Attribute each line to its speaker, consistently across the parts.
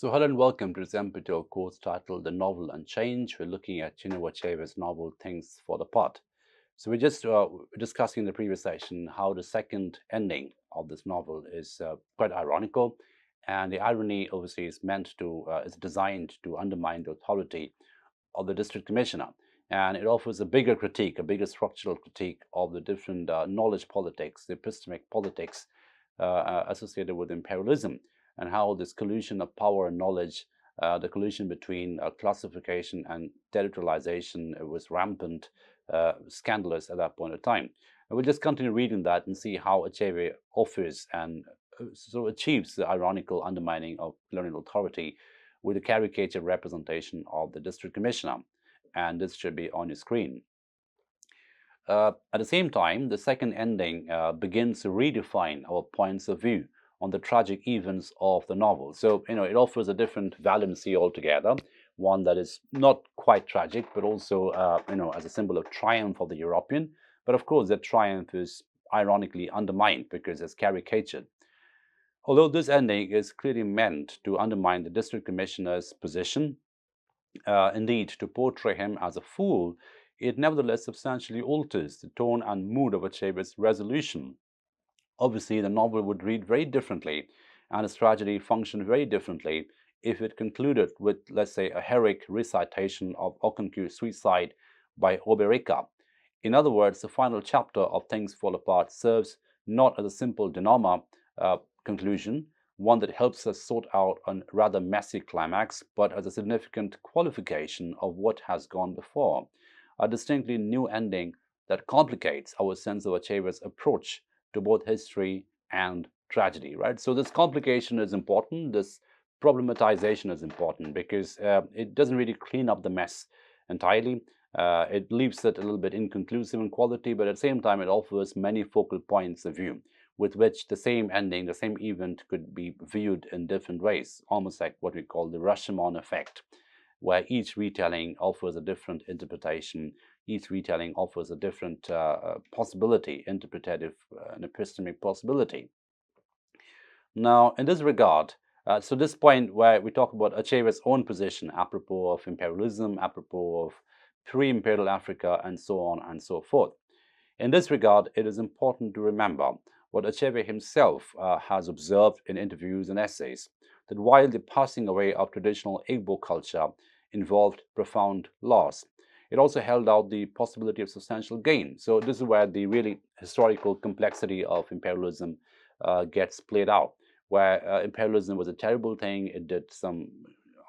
Speaker 1: So hello and welcome to this NPTEL course titled The Novel and Change. We're looking at Chinua Achebe's novel Things Fall Apart. So we're just discussing in the previous session how the second ending of this novel is quite ironical, and the irony obviously is designed to undermine the authority of the district commissioner, and it offers a bigger critique, a bigger structural critique of the different knowledge politics, the epistemic politics associated with imperialism, and how this collusion of power and knowledge, the collusion between classification and territorialization was rampant, scandalous at that point of time. And we'll just continue reading that and see how Achebe offers and so achieves the ironical undermining of colonial authority with a caricature representation of the district commissioner. And this should be on your screen. At the same time, the second ending begins to redefine our points of view on the tragic events of the novel. So, it offers a different valency altogether, one that is not quite tragic, but also, as a symbol of triumph of the European. But of course, that triumph is ironically undermined because it's caricatured. Although this ending is clearly meant to undermine the district commissioner's position, indeed, to portray him as a fool, it nevertheless substantially alters the tone and mood of Achebe's resolution. Obviously, the novel would read very differently and its tragedy function very differently if it concluded with, let's say, a heroic recitation of Okonkwu's suicide by Oberika. In other words, the final chapter of Things Fall Apart serves not as a simple denouement conclusion, one that helps us sort out a rather messy climax, but as a significant qualification of what has gone before, a distinctly new ending that complicates our sense of Achebe's approach to both history and tragedy, right? So this complication is important, this problematization is important because it doesn't really clean up the mess entirely. It leaves it a little bit inconclusive in quality, but at the same time, it offers many focal points of view with which the same ending, the same event could be viewed in different ways, almost like what we call the Rashomon effect, where each retelling offers a different interpretation, each retelling offers a different possibility, interpretative and epistemic possibility. Now, in this regard, so this point where we talk about Achebe's own position apropos of imperialism, apropos of pre-imperial Africa, and so on and so forth. In this regard, it is important to remember what Achebe himself has observed in interviews and essays, that while the passing away of traditional Igbo culture involved profound loss, it also held out the possibility of substantial gain. So this is where the really historical complexity of imperialism gets played out, where imperialism was a terrible thing. It did some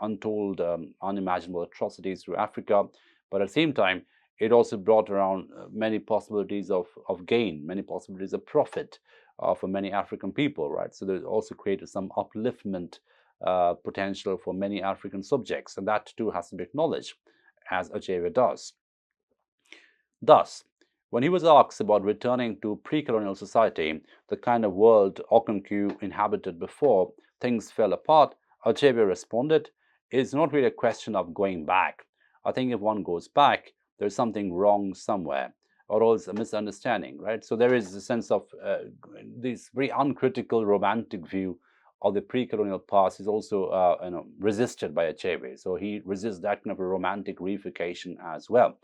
Speaker 1: untold, unimaginable atrocities through Africa, but at the same time, it also brought around many possibilities of gain, many possibilities of profit for many African people, right? So it also created some upliftment potential for many African subjects, and that too has to be acknowledged, as Achebe does. Thus, when he was asked about returning to pre-colonial society, the kind of world Okonkwo inhabited before things fell apart, Achebe responded, "It's not really a question of going back. I think if one goes back, there's something wrong somewhere, or else a misunderstanding," right? So there is a sense of this very uncritical romantic view of the pre-colonial past is also resisted by Achebe. So he resists that kind of a romantic reification as well.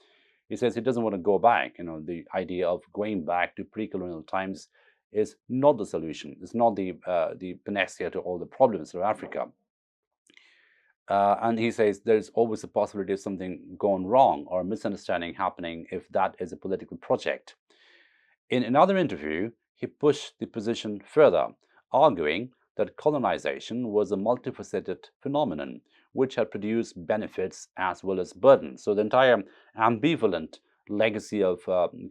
Speaker 1: He says he doesn't want to go back. The idea of going back to pre-colonial times is not the solution. It's not the panacea to all the problems of Africa. And he says there's always a possibility of something gone wrong or a misunderstanding happening if that is a political project. In another interview, he pushed the position further, arguing that colonization was a multifaceted phenomenon which had produced benefits as well as burdens. So the entire ambivalent legacy of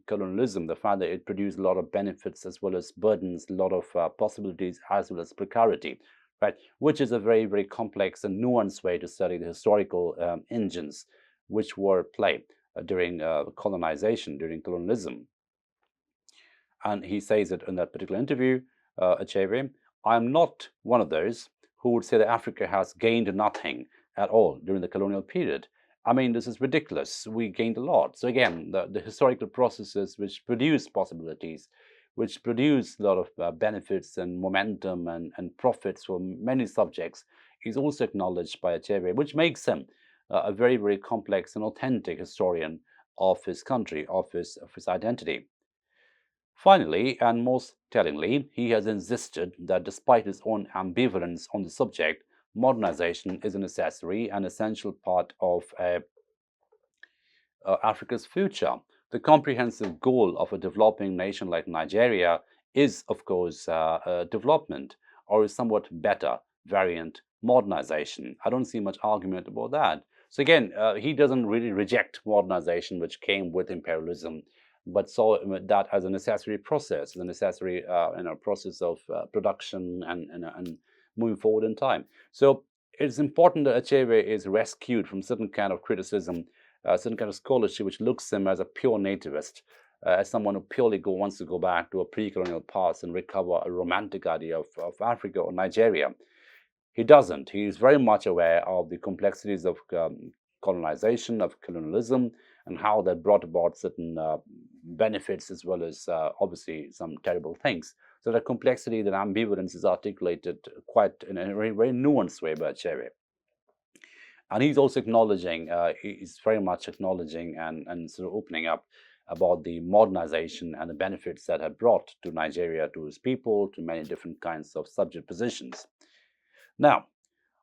Speaker 1: colonialism, the fact that it produced a lot of benefits as well as burdens, a lot of possibilities as well as precarity, right? Which is a very, very complex and nuanced way to study the historical engines which were played during colonization, during colonialism. And he says it in that particular interview, Achebe, "I'm not one of those who would say that Africa has gained nothing at all during the colonial period. I mean, this is ridiculous. We gained a lot." So again, the historical processes which produce possibilities, which produce a lot of benefits and momentum and profits for many subjects, is also acknowledged by Achebe, which makes him a very, very complex and authentic historian of his country, of his identity. Finally, and most tellingly, he has insisted that despite his own ambivalence on the subject, modernization is a necessary and essential part of Africa's future. The comprehensive goal of a developing nation like Nigeria is, of course, development, or a somewhat better variant, modernization. I don't see much argument about that. So again, he doesn't really reject modernization, which came with imperialism, but saw that as a necessary process, a necessary process of production and moving forward in time. So it's important that Achebe is rescued from certain kind of criticism, certain kind of scholarship which looks him as a pure nativist, as someone who purely wants to go back to a pre-colonial past and recover a romantic idea of Africa or Nigeria. He doesn't. He is very much aware of the complexities of colonization, of colonialism, and how that brought about certain benefits as well as obviously some terrible things. So the complexity, that ambivalence is articulated quite in a very, very nuanced way by Achebe. And he's also acknowledging, he's very much acknowledging and sort of opening up about the modernization and the benefits that have brought to Nigeria, to his people, to many different kinds of subject positions. Now,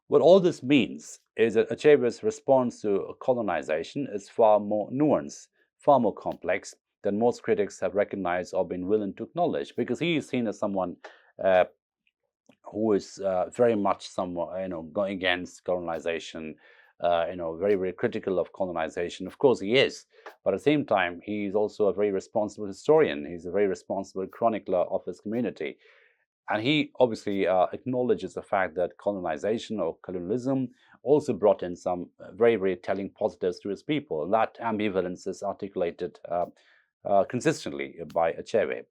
Speaker 1: what all this means is that Achebe's response to colonization is far more nuanced, far more complex than most critics have recognized or been willing to acknowledge, because he is seen as someone who is very much someone, going against colonization, very, very critical of colonization. Of course, he is, but at the same time, he's also a very responsible historian. He's a very responsible chronicler of his community. And he obviously acknowledges the fact that colonization or colonialism also brought in some very, very telling positives to his people. And that ambivalence is articulated consistently by Achebe.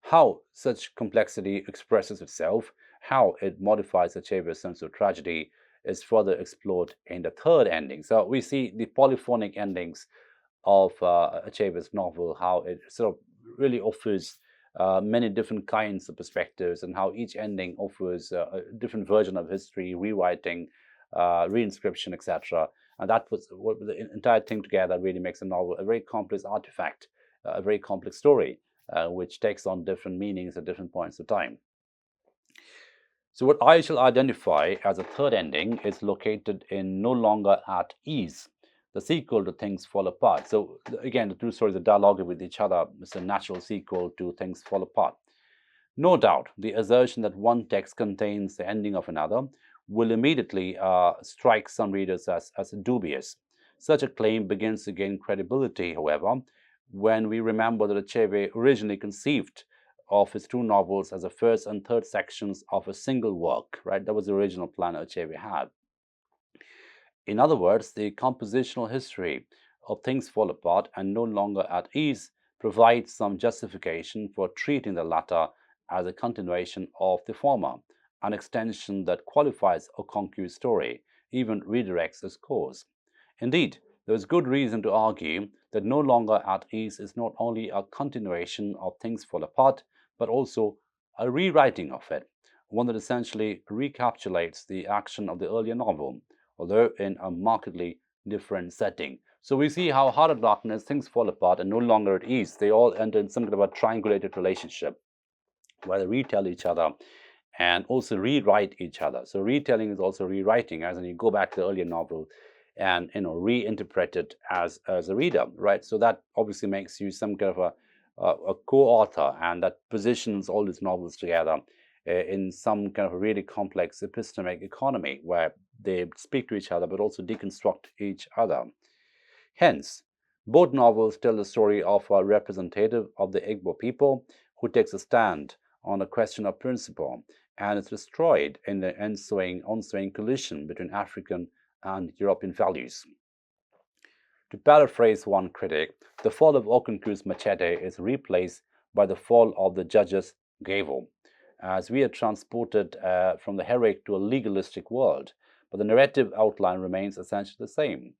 Speaker 1: How such complexity expresses itself, how it modifies Achebe's sense of tragedy, is further explored in the third ending. So we see the polyphonic endings of Achebe's novel, how it sort of really offers many different kinds of perspectives, and how each ending offers a different version of history, rewriting, reinscription, etc. And that was what the entire thing together really makes a novel a very complex artifact, a very complex story, which takes on different meanings at different points of time. So what I shall identify as a third ending is located in No Longer at Ease, the sequel to Things Fall Apart. So again, the two stories are dialoguing with each other. It's a natural sequel to Things Fall Apart. No doubt, the assertion that one text contains the ending of another will immediately strike some readers as dubious. Such a claim begins to gain credibility, however, when we remember that Achebe originally conceived of his two novels as the first and third sections of a single work, right? That was the original plan Achebe had. In other words, the compositional history of Things Fall Apart and No Longer at Ease provides some justification for treating the latter as a continuation of the former, an extension that qualifies Okonkwo's story, even redirects its course. Indeed, there is good reason to argue that No Longer at Ease is not only a continuation of Things Fall Apart, but also a rewriting of it, one that essentially recapitulates the action of the earlier novel, although in a markedly different setting. So we see how Heart of Darkness, Things Fall Apart, and No Longer at Ease, they all enter in some kind of a triangulated relationship where they retell each other and also rewrite each other. So retelling is also rewriting, as in you go back to the earlier novel and reinterpret it as a reader, right? So that obviously makes you some kind of a co-author, and that positions all these novels together in some kind of a really complex epistemic economy where they speak to each other but also deconstruct each other. Hence, both novels tell the story of a representative of the Igbo people who takes a stand on a question of principle and is destroyed in the ensuing collision between African and European values. To paraphrase one critic, the fall of Okonkwo's machete is replaced by the fall of the judge's gavel, as we are transported from the heroic to a legalistic world, but the narrative outline remains essentially the same.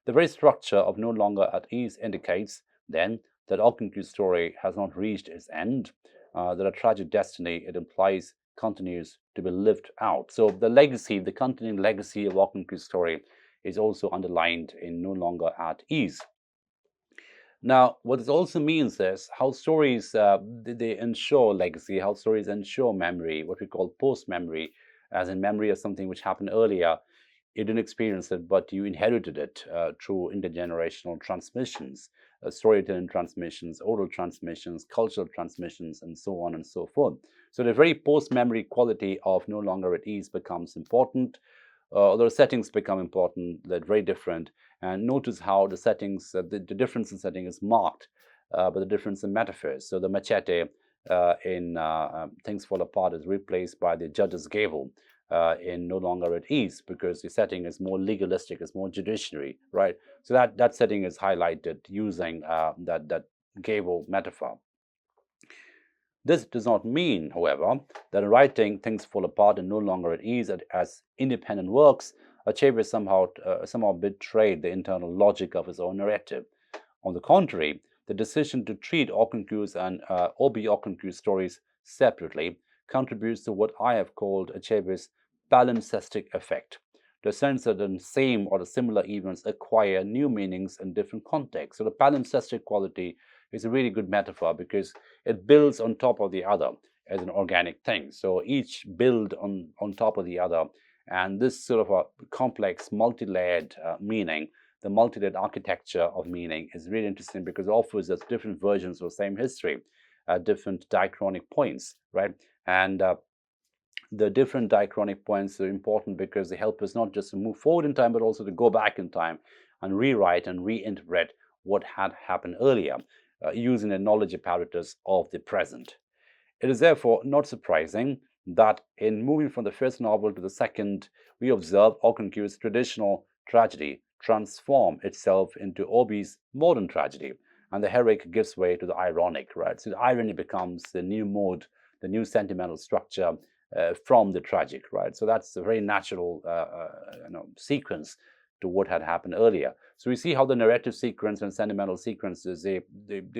Speaker 1: The very structure of No Longer at Ease indicates, then, that Okunku's story has not reached its end, that a tragic destiny it implies continues to be lived out. So the legacy, the continuing legacy of Okunku's story is also underlined in No Longer at Ease. Now, what this also means is how stories they ensure legacy, how stories ensure memory, what we call post-memory, as in memory of something which happened earlier. You didn't experience it, but you inherited it through intergenerational transmissions, storytelling transmissions, oral transmissions, cultural transmissions, and so on and so forth. So the very post-memory quality of No Longer at Ease becomes important. Although settings become important, they're very different. And notice how the settings, the difference in setting is marked by the difference in metaphors. So the machete in Things Fall Apart is replaced by the judge's gavel in No Longer at Ease, because the setting is more legalistic, it's more judiciary, right? So that setting is highlighted using that gavel metaphor. This does not mean, however, that in writing Things Fall Apart and No Longer at Ease as independent works, Achebe somehow betrayed the internal logic of his own narrative. On the contrary, the decision to treat Okunku's and Obi Okunku's stories separately contributes to what I have called Achebe's palimpsestic effect, the sense that the same or the similar events acquire new meanings in different contexts. So the palimpsestic quality is a really good metaphor because it builds on top of the other as an organic thing. So each build on top of the other, and this sort of a complex, multi-layered meaning, the multi-layered architecture of meaning is really interesting because it offers us different versions of the same history at different diachronic points, right? And the different diachronic points are important because they help us not just to move forward in time, but also to go back in time and rewrite and reinterpret what had happened earlier, using the knowledge apparatus of the present. It is therefore not surprising that in moving from the first novel to the second, we observe Okunku's traditional tragedy transform itself into Obi's modern tragedy, and the heroic gives way to the ironic, right? So the irony becomes the new mode, the new sentimental structure from the tragic, right? So that's a very natural sequence to what had happened earlier. So we see how the narrative sequence and sentimental sequences they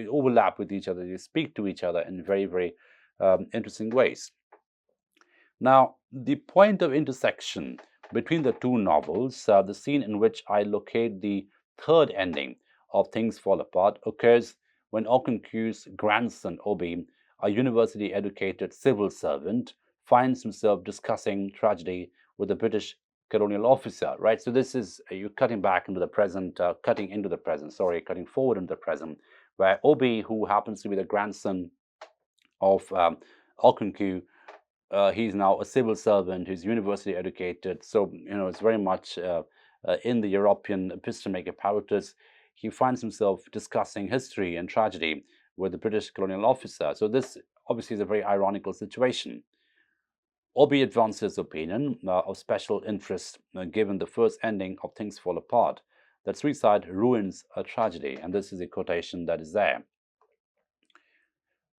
Speaker 1: overlap with each other, they speak to each other in very, very interesting ways. Now, the point of intersection between the two novels, the scene in which I locate the third ending of Things Fall Apart, occurs when Okunku's grandson Obi, a university-educated civil servant, finds himself discussing tragedy with a British colonial officer, right? So this is you cutting back into the present, cutting forward into the present, where Obi, who happens to be the grandson of Okunku, he's now a civil servant, he's university educated, so it's very much in the European epistemic apparatus. He finds himself discussing history and tragedy with the British colonial officer. So this obviously is a very ironical situation. Obi advances opinion of special interest given the first ending of Things Fall Apart, that suicide ruins a tragedy, and this is a quotation that is there.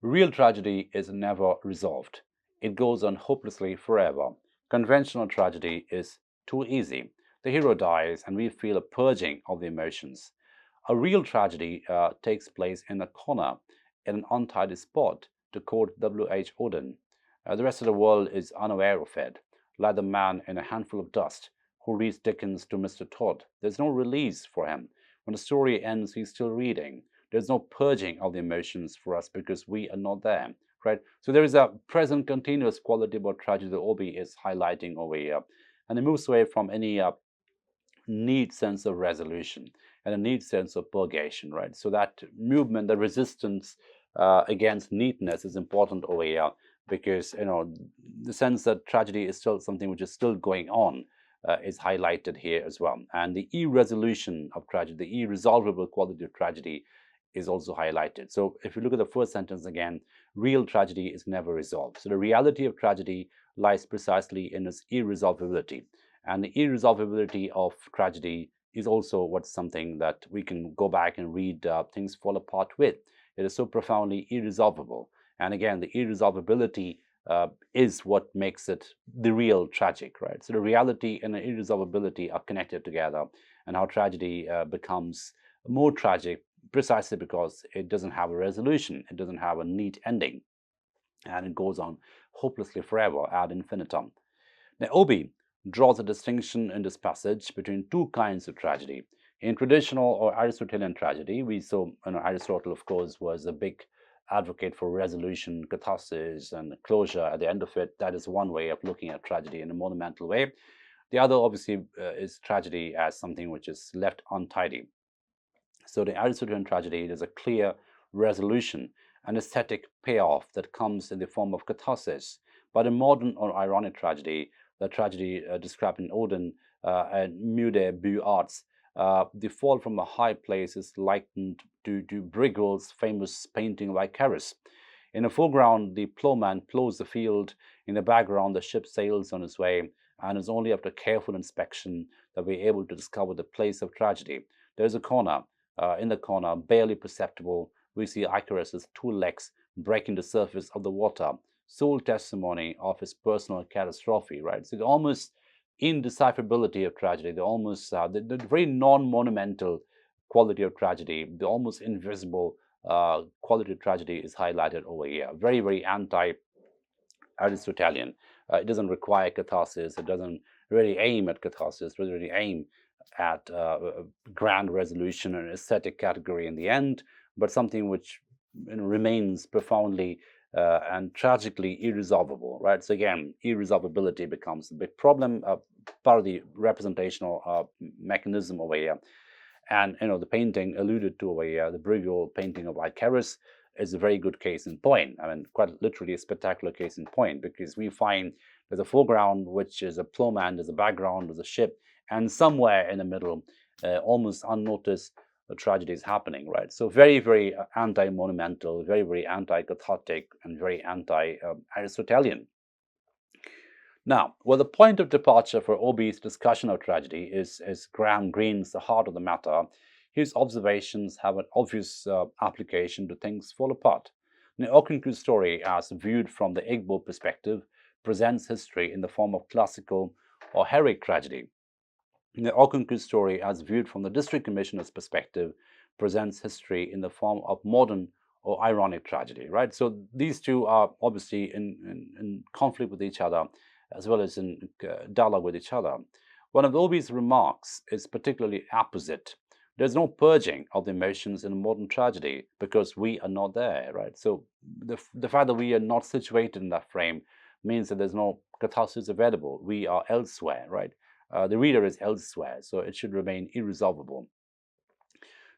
Speaker 1: Real tragedy is never resolved. It goes on hopelessly forever. Conventional tragedy is too easy. The hero dies and we feel a purging of the emotions. A real tragedy takes place in a corner, in an untidy spot, to quote W.H. Auden. The rest of the world is unaware of it, like the man in A Handful of Dust who reads Dickens to Mr. Todd. There's no release for him. When the story ends, he's still reading. There's no purging of the emotions for us because we are not there, right? So there is a present continuous quality about tragedy that Obi is highlighting over here. And it moves away from any neat sense of resolution and a neat sense of purgation, right? So that movement, the resistance against neatness is important over here because, the sense that tragedy is still something which is still going on is highlighted here as well. And the irresolution of tragedy, the irresolvable quality of tragedy is also highlighted. So if you look at the first sentence again, real tragedy is never resolved. So the reality of tragedy lies precisely in its irresolvability. And the irresolvability of tragedy is also what's something that we can go back and read Things Fall Apart with. It is so profoundly irresolvable. And again, the irresolvability is what makes it the real tragic, right? So the reality and the irresolvability are connected together, and how tragedy becomes more tragic precisely because it doesn't have a resolution, it doesn't have a neat ending, and it goes on hopelessly forever ad infinitum. Now, Obi draws a distinction in this passage between two kinds of tragedy. In traditional or Aristotelian tragedy, we saw, Aristotle, of course, was a big advocate for resolution, catharsis, and closure at the end of it. That is one way of looking at tragedy in a monumental way. The other, obviously, is tragedy as something which is left untidy. So the Aristotelian tragedy is a clear resolution, an aesthetic payoff that comes in the form of catharsis. But in modern or ironic tragedy, the tragedy described in Odin and Mude Bu Arts, the fall from a high place is likened to Bruegel's famous painting of Icarus. In the foreground, the ploughman plows the field. In the background, the ship sails on its way, and it's only after careful inspection that we're able to discover the place of tragedy. There's a corner. In the corner, barely perceptible, we see Icarus's two legs breaking the surface of the water, sole testimony of his personal catastrophe, right? So the almost indecipherability of tragedy, the very non-monumental quality of tragedy, the almost invisible quality of tragedy is highlighted over here. Very, very anti-Aristotelian. It doesn't require catharsis. It doesn't really aim at catharsis. It doesn't really aim at grand resolution and aesthetic category in the end, but something which remains profoundly and tragically irresolvable, right? So again, irresolvability becomes a big problem, part of the representational mechanism over here. And the painting alluded to over here, the Bruegel painting of Icarus, is a very good case in point. I mean, quite literally a spectacular case in point, because we find there's a foreground, which is a ploughman, there's a background, there's a ship, and somewhere in the middle, almost unnoticed, a tragedy is happening, right? So very, very anti-monumental, very, very anti-cathartic, and very anti-Aristotelian. Now, well, the point of departure for Obi's discussion of tragedy is Graham Greene's The Heart of the Matter. His observations have an obvious application to things fall apart. The Okonkwo's story, as viewed from the Igbo perspective, presents history in the form of classical or heroic tragedy. The Okonkwo's story, as viewed from the district commissioner's perspective, presents history in the form of modern or ironic tragedy, right? So these two are obviously in conflict with each other, as well as in dialogue with each other. One of Obi's remarks is particularly apposite. There's no purging of the emotions in a modern tragedy because we are not there, right? So the fact that we are not situated in that frame means that there's no catharsis available. We are elsewhere, right? The reader is elsewhere, so it should remain irresolvable.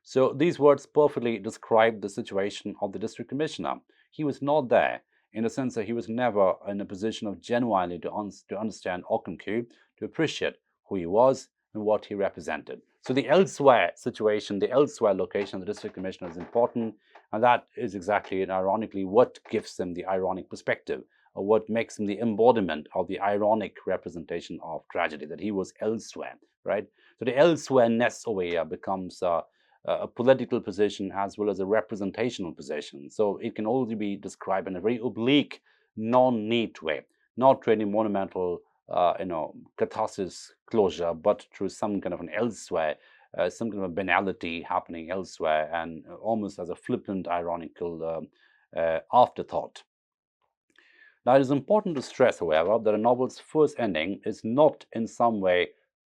Speaker 1: So these words perfectly describe the situation of the district commissioner. He was not there, in the sense that he was never in a position of genuinely to understand Okonkwo, to appreciate who he was and what he represented. So the elsewhere situation, the elsewhere location of the district commissioner is important, and that is exactly and ironically what gives him the ironic perspective, or what makes him the embodiment of the ironic representation of tragedy, that he was elsewhere, right? So the elsewhere-ness over here becomes a political position as well as a representational position. So it can only be described in a very oblique, non-neat way, not through any monumental, catharsis closure, but through some kind of an elsewhere, some kind of a banality happening elsewhere, and almost as a flippant, ironical afterthought. Now, it is important to stress, however, that a novel's first ending is not in some way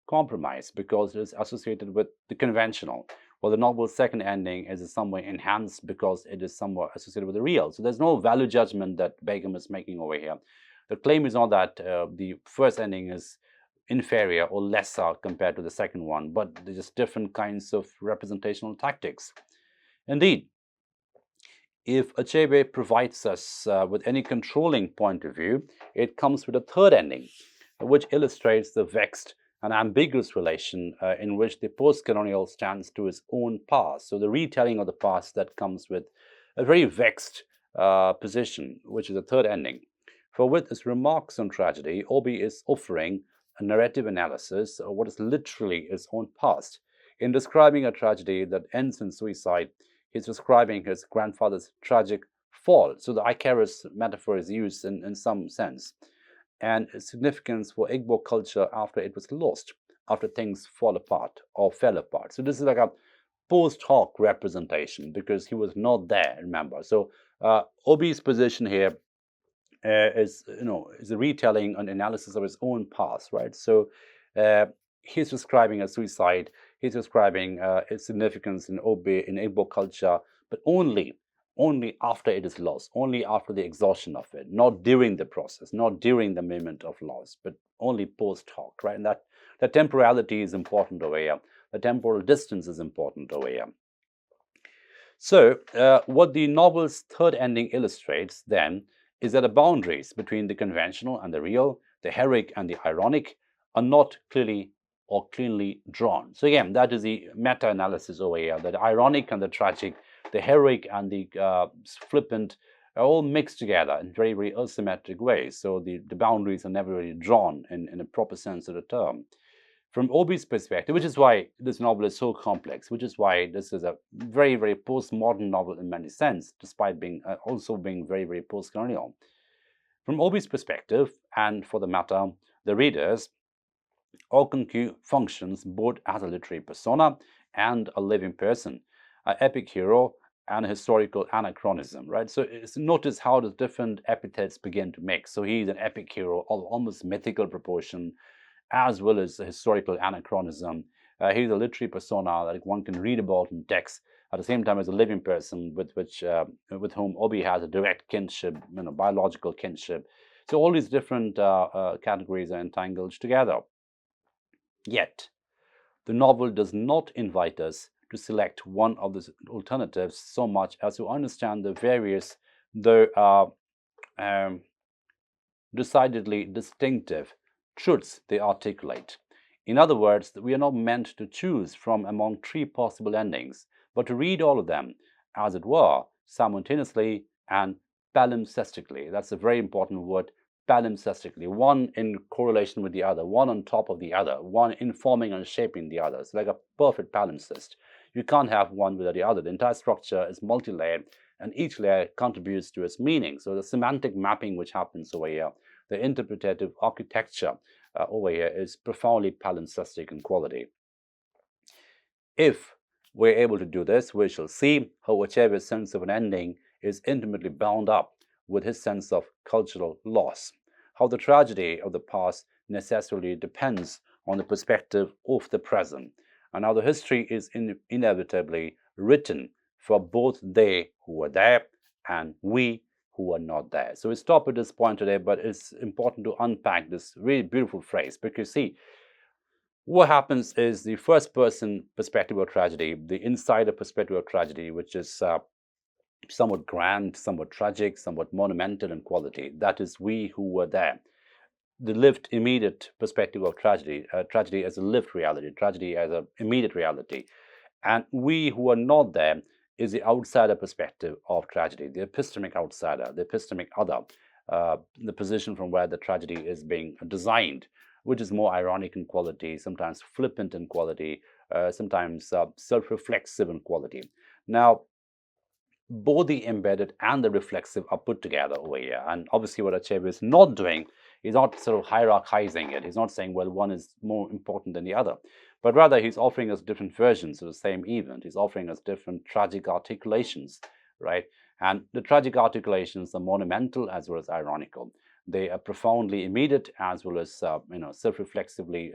Speaker 1: compromised because it is associated with the conventional, while the novel's second ending is in some way enhanced because it is somewhat associated with the real. So there's no value judgment that Begum is making over here. The claim is not that the first ending is inferior or lesser compared to the second one, but they're just different kinds of representational tactics. Indeed, if Achebe provides us with any controlling point of view, it comes with a third ending, which illustrates the vexed and ambiguous relation in which the post-colonial stands to its own past. So the retelling of the past that comes with a very vexed position, which is a third ending. For with his remarks on tragedy, Obi is offering a narrative analysis of what is literally his own past. In describing a tragedy that ends in suicide, he's describing his grandfather's tragic fall. So the Icarus metaphor is used in some sense, and its significance for Igbo culture after it was lost, after things fall apart or fell apart. So this is like a post hoc representation because he was not there, remember. So Obi's position here is a retelling and analysis of his own past, right? So he's describing a suicide, he's describing its significance in Igbo culture, but only after it is lost, only after the exhaustion of it, not during the process, not during the moment of loss, but only post hoc, right? And that temporality is important over here. The temporal distance is important over here. So what the novel's third ending illustrates then is that the boundaries between the conventional and the real, the heroic and the ironic, are not clearly or cleanly drawn. So again, that is the meta-analysis over here, that the ironic and the tragic, the heroic and the flippant are all mixed together in very, very asymmetric ways. So the boundaries are never really drawn in a proper sense of the term. From Obi's perspective, which is why this novel is so complex, which is why this is a very, very postmodern novel in many sense, despite being also being very, very post-colonial. From Obi's perspective, and for the matter, the readers, Okonkwo functions both as a literary persona and a living person, an epic hero and a historical anachronism, right? So notice how the different epithets begin to mix. So he's an epic hero of almost mythical proportion, as well as a historical anachronism. He's a literary persona that one can read about in text, at the same time as a living person with whom Obi has a direct kinship, biological kinship. So all these different categories are entangled together. Yet, the novel does not invite us to select one of the alternatives so much as to understand the various, though decidedly distinctive, truths they articulate. In other words, we are not meant to choose from among three possible endings, but to read all of them, as it were, simultaneously and palimpsestically. That's a very important word, palimpsestically, one in correlation with the other, one on top of the other, one informing and shaping the other. It's like a perfect palimpsest. You can't have one without the other. The entire structure is multi-layered, and each layer contributes to its meaning. So the semantic mapping which happens over here, the interpretative architecture over here is profoundly palimpsestic in quality. If we're able to do this, we shall see how Achebe's sense of an ending is intimately bound up with his sense of cultural loss, how the tragedy of the past necessarily depends on the perspective of the present, and how the history is inevitably written for both they who were there and we who are not there. So we stop at this point today, but it's important to unpack this really beautiful phrase, because see, what happens is the first person perspective of tragedy, the insider perspective of tragedy, which is somewhat grand, somewhat tragic, somewhat monumental in quality. That is we who were there. The lived immediate perspective of tragedy, tragedy as a lived reality, tragedy as an immediate reality. And we who are not there is the outsider perspective of tragedy, the epistemic outsider, the epistemic other, the position from where the tragedy is being designed, which is more ironic in quality, sometimes flippant in quality, sometimes self-reflexive in quality. Now, both the embedded and the reflexive are put together over here. And obviously what Achebe is not doing, he's not sort of hierarchizing it. He's not saying, well, one is more important than the other. But rather, he's offering us different versions of the same event. He's offering us different tragic articulations, right? And the tragic articulations are monumental as well as ironical. They are profoundly immediate as well as, self-reflexively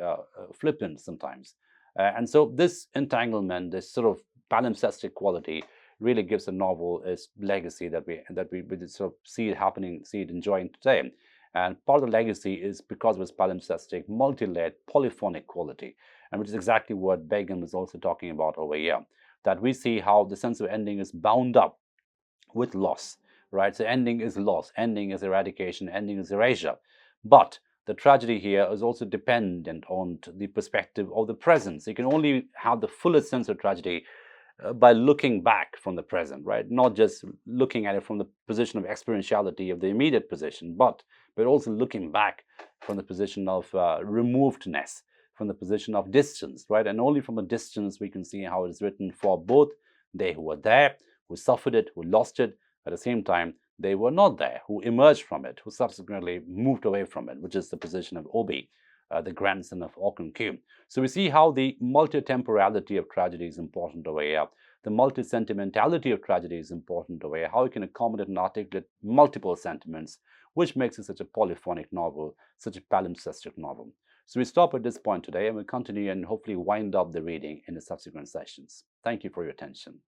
Speaker 1: flippant sometimes. And so this entanglement, this sort of palimpsestic quality, really gives the novel its legacy that we sort of see it happening, see it enjoying today. And part of the legacy is because of its palimpsestic, multi-layered, polyphonic quality, and which is exactly what Begum is also talking about over here. That we see how the sense of ending is bound up with loss, right? So ending is loss, ending is eradication, ending is erasure. But the tragedy here is also dependent on the perspective of the present. So you can only have the fullest sense of tragedy by looking back from the present, right? Not just looking at it from the position of experientiality of the immediate position, but also looking back from the position of removedness, from the position of distance, right? And only from a distance we can see how it is written for both they who were there, who suffered it, who lost it, at the same time they were not there, who emerged from it, who subsequently moved away from it, which is the position of Obi the grandson of Auchinleck. So we see how the multi-temporality of tragedy is important over here. The multi-sentimentality of tragedy is important over here. How it can accommodate and articulate multiple sentiments, which makes it such a polyphonic novel, such a palimpsestic novel. So we stop at this point today and we'll continue and hopefully wind up the reading in the subsequent sessions. Thank you for your attention.